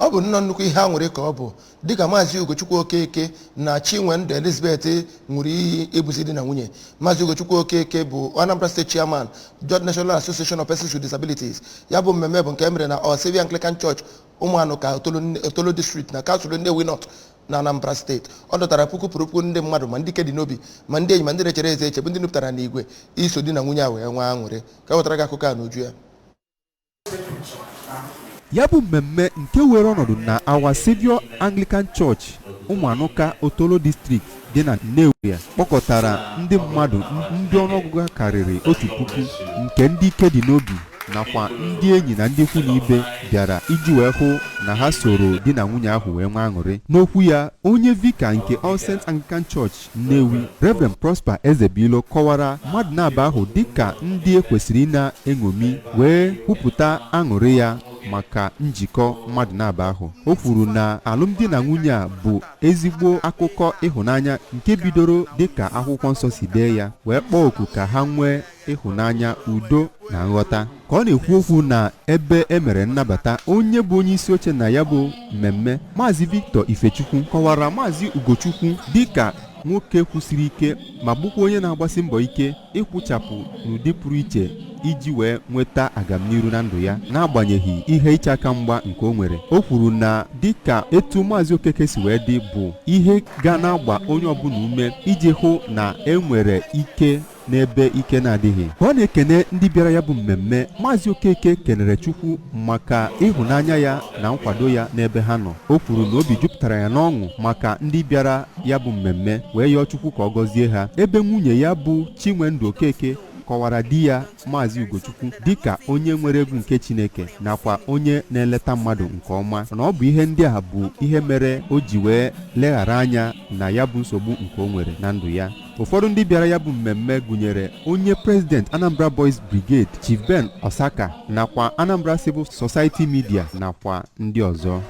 ọ bụ nnọọ nnukwu ihe a nwere ka ọ bụ dịka Maazị Ugochukwu Okeke na Chinwendu Elizabeth ṅụrụ iyi ịbụzi di na nwunye. Maazị Ugochukwu Okeke bụ Anambra State Chairman, George National Association of Persons with Disabilities. Ya bụ mmemme bụ nke emere na Osevia Anglican Church Ụmụanụka Otolo District na Kansụl Nnewi North na Anambra State. Ọ dọtara puku ndị mmadụ ma ndị ke dị n'obi ma ndị enyi ma ndị na-echere eze eche bụ ndị nupụtara n'igwe iso di na nwunye a wee nwa aṅụrị. Ka wetara gị akụkọ a n'uju ya. Ya bụ mmemme nke were ọnọdụ na Our Saviour Anglican Church Ụmụanụka Otolo District dị na Nnewi kpọkọtara ndị mmadụ ndị ọnụọgụgụ ha karịrị 1,000 nke ndị ike dị n'obi nakwa ndị enyi na ndị ikwu na ibe bịara iji wee hụ na ha soro di na nwunye ahụ wee nwa aṅụrị. N'okwu ya, onye vika nke All Saints Anglican Church Nnewi, Reverend Prosper Ezebilo, kọwara mmadụ na-aba ahụ dịka ndị ekwesịrị na-eṅomi wee kwupụta aṅụrị ya maka njikọ mmadụ na-aba ahụ. O kwuru na alụmdi na nwunye a bụ ezigbo akụkọ ịhụnanya nke bidoro dịka akwụkwọ nsọ si dee ya wee kpọọ oku ka ha nwee ịhụnanya, udo na nghọta. Ka ọ na-ekwu okwu na ebe emere nnabata, onye bụ onye isi oche na ya bụ mmemme, Maazị Victor Ifechukwu, kọwara Maazị Ugochukwu dịka nwoke kwụsiri ike ma bụkwa onye na-agbasi mbọ ike ịkwụchapụ n'ụdị pụrụ iche iji wee nweta agamniru na ndụ ya n'agbanyeghị ihe iche aka mgba nke o nwere. O kwuru na dịka etu Maazị Okeke si wee dị bụ ihe ga na-agba onye ọbụla ume iji hụ na enwere ike n'ebe ike na-adịghị. Ka ọ na-ekene ndị bịara ya bụ mmemme, Maazị Okeke kenere Chukwu maka ịhụnanya ya na nkwado ya n'ebe ha nọ. O kwuru na obi jupụtara ya n'ọṅụ maka ndị bịara ya bụ mmemme wee yọọ Chukwu ka ọ gọzie ha. Ebe nwunye ya bụ Chinwendu Okeke kọwara di ya Maazị Ugochukwu dịka onye nwere egwu nke Chineke nakwa onye na-eleta mmadụ nke ọma, na ọ bụ ihe ndị a bụ ihe mere o ji wee leghara anya na ya bụ nsogbu nke o nwere na ndụ ya. Ụfọdụ ndị bịara ya bụ mmemme gụnyere onye President Anambra Boys Brigade Chief Ben Osaka nakwa Anambra Civil Society Media nakwa ndị ọzọ.